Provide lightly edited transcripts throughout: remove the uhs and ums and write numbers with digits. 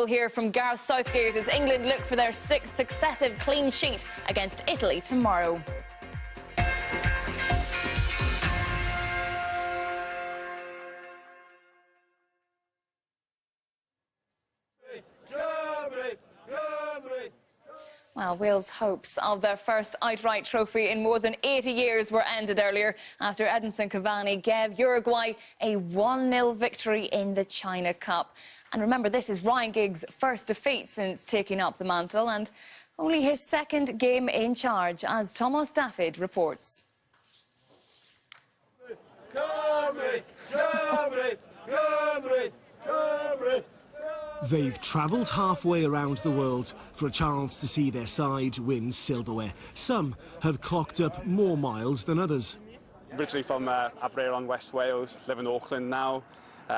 We'll hear from Gareth Southgate as England look for their 6th successive clean sheet against Italy tomorrow. Well, Wales' hopes of their first outright trophy in more than 80 years were ended earlier after Edinson Cavani gave Uruguay a 1-0 victory in the China Cup. And remember, this is Ryan Giggs' first defeat since taking up the mantle and only his 2nd game in charge, as Thomas Daffyd reports. They've travelled halfway around the world for a chance to see their side win silverware. Some have clocked up more miles than others. Originally from Aberaeron, West Wales, live in Auckland now.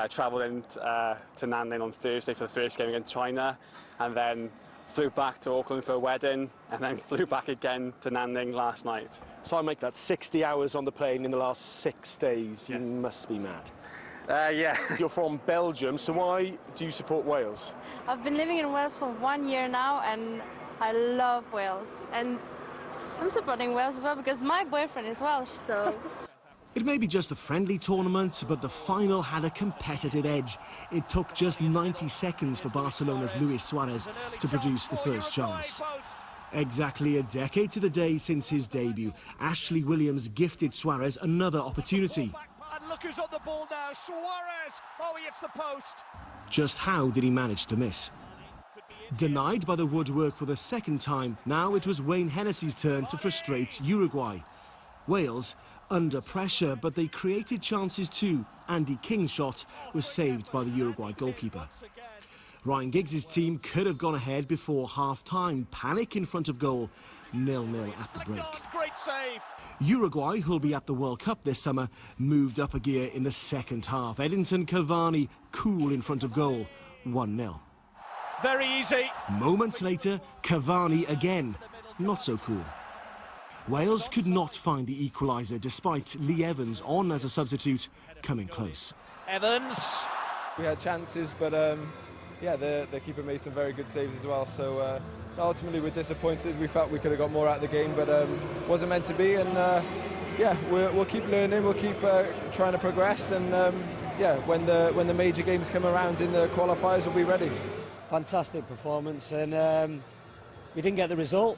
Travelled in to Nanning on Thursday for the first game against China, and then flew back to Auckland for a wedding, and then flew back again to Nanning last night. So I make that 60 hours on the plane in the last 6 days. Yes. You must be mad. Yeah. You're from Belgium, so why do you support Wales? I've been living in Wales for 1 year now, and I love Wales. And I'm supporting Wales as well because my boyfriend is Welsh, so... It may be just a friendly tournament, but the final had a competitive edge. It took just 90 seconds for Barcelona's Luis Suarez to produce the first chance. Exactly a decade to the day since his debut, Ashley Williams gifted Suarez another opportunity. And look who's on the ball now, Suarez! Oh, he hits the post! Just how did he manage to miss? Denied by the woodwork for the 2nd time, now it was Wayne Hennessy's turn to frustrate Uruguay. Wales under pressure, but they created chances too. Andy King's shot was saved by the Uruguay goalkeeper. Ryan Giggs' team could have gone ahead before half-time. Panic in front of goal, 0-0 at the break. Great save! Uruguay, who'll be at the World Cup this summer, moved up a gear in the 2nd half. Edinson Cavani cool in front of goal, 1-0. Very easy. Moments later, Cavani again, not so cool. Wales could not find the equaliser despite Lee Evans on as a substitute coming close. Evans. We had chances, but yeah, the keeper made some very good saves as well. So ultimately we're disappointed. We felt we could have got more out of the game, but wasn't meant to be. And yeah, we'll keep learning. We'll keep trying to progress. And yeah, when the major games come around in the qualifiers, we'll be ready. Fantastic performance, and we didn't get the result.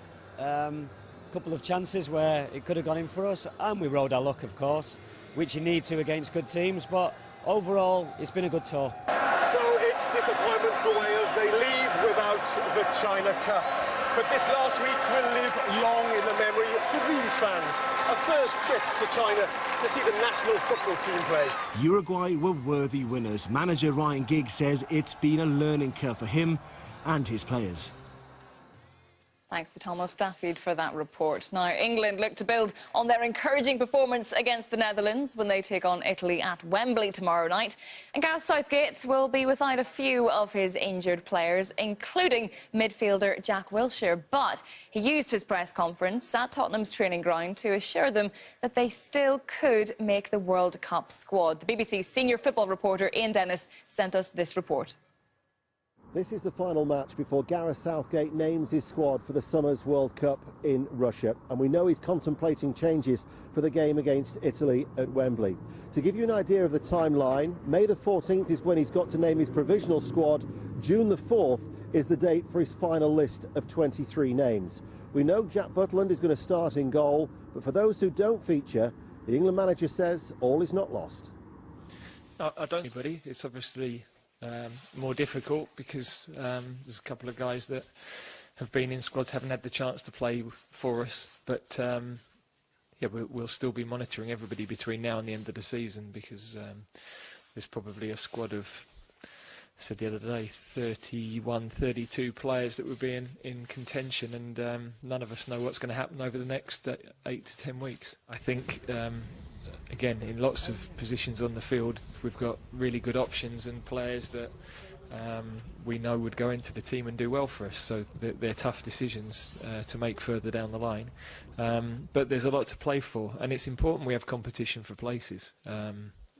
Couple of chances where it could have gone in for us, and we rode our luck, of course, which you need to against good teams, but overall it's been a good tour. So it's disappointment for Wales. They leave without the China Cup. But this last week will live long in the memory for these fans. A first trip to China to see the national football team play. Uruguay were worthy winners. Manager Ryan Giggs says it's been a learning curve for him and his players. Thanks to Thomas Daffyd for that report. Now, England look to build on their encouraging performance against the Netherlands when they take on Italy at Wembley tomorrow night. And Gareth Southgate will be without a few of his injured players, including midfielder Jack Wilshere. But he used his press conference at Tottenham's training ground to assure them that they still could make the World Cup squad. The BBC's senior football reporter Ian Dennis sent us this report. This is the final match before Gareth Southgate names his squad for the summer's World Cup in Russia. And we know he's contemplating changes for the game against Italy at Wembley. To give you an idea of the timeline, May the 14th is when he's got to name his provisional squad. June the 4th is the date for his final list of 23 names. We know Jack Butland is going to start in goal, but for those who don't feature, the England manager says all is not lost. I don't think anybody. It's obviously more difficult because there's a couple of guys that have been in squads, haven't had the chance to play for us. But yeah, we'll still be monitoring everybody between now and the end of the season because there's probably a squad of, I said the other day, 31, 32 players that would be in contention, and none of us know what's going to happen over the next 8 to 10 weeks. I think again, in lots of positions on the field, we've got really good options and players that we know would go into the team and do well for us. So they're tough decisions to make further down the line. But there's a lot to play for, and it's important we have competition for places.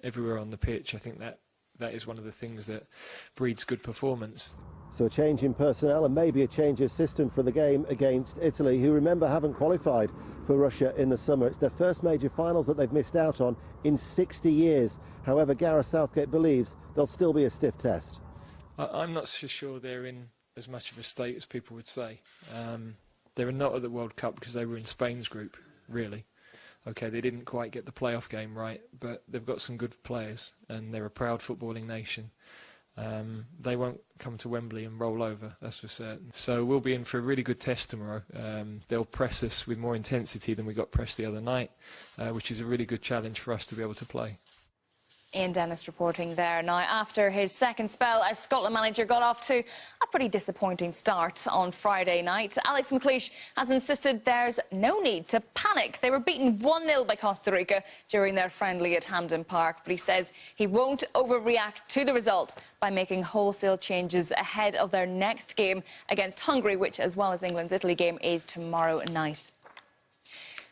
Everywhere on the pitch, I think that that is one of the things that breeds good performance. So a change in personnel and maybe a change of system for the game against Italy, who, remember, haven't qualified for Russia in the summer. It's their first major finals that they've missed out on in 60 years. However, Gareth Southgate believes there'll still be a stiff test. I'm not so sure they're in as much of a state as people would say. They were not at the World Cup because they were in Spain's group, really. OK, they didn't quite get the playoff game right, but they've got some good players and they're a proud footballing nation. They won't come to Wembley and roll over, that's for certain. So we'll be in for a really good test tomorrow. They'll press us with more intensity than we got pressed the other night, which is a really good challenge for us to be able to play. Ian Dennis reporting there. Now, after his second spell as Scotland manager got off to a pretty disappointing start on Friday night, Alex McLeish has insisted there's no need to panic. They were beaten 1-0 by Costa Rica during their friendly at Hampden Park, but he says he won't overreact to the result by making wholesale changes ahead of their next game against Hungary, which, as well as England's Italy game, is tomorrow night.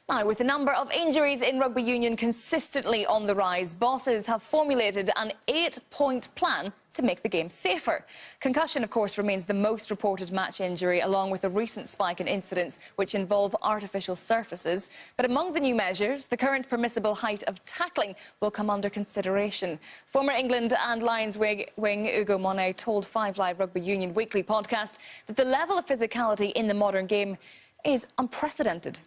Now, with the number of injuries in rugby union consistently on the rise, bosses have formulated an 8-point plan to make the game safer. Concussion, of course, remains the most reported match injury, along with a recent spike in incidents which involve artificial surfaces. But among the new measures, the current permissible height of tackling will come under consideration. Former England and Lions wing Ugo Monet told 5 Live Rugby Union Weekly podcast that the level of physicality in the modern game is unprecedented.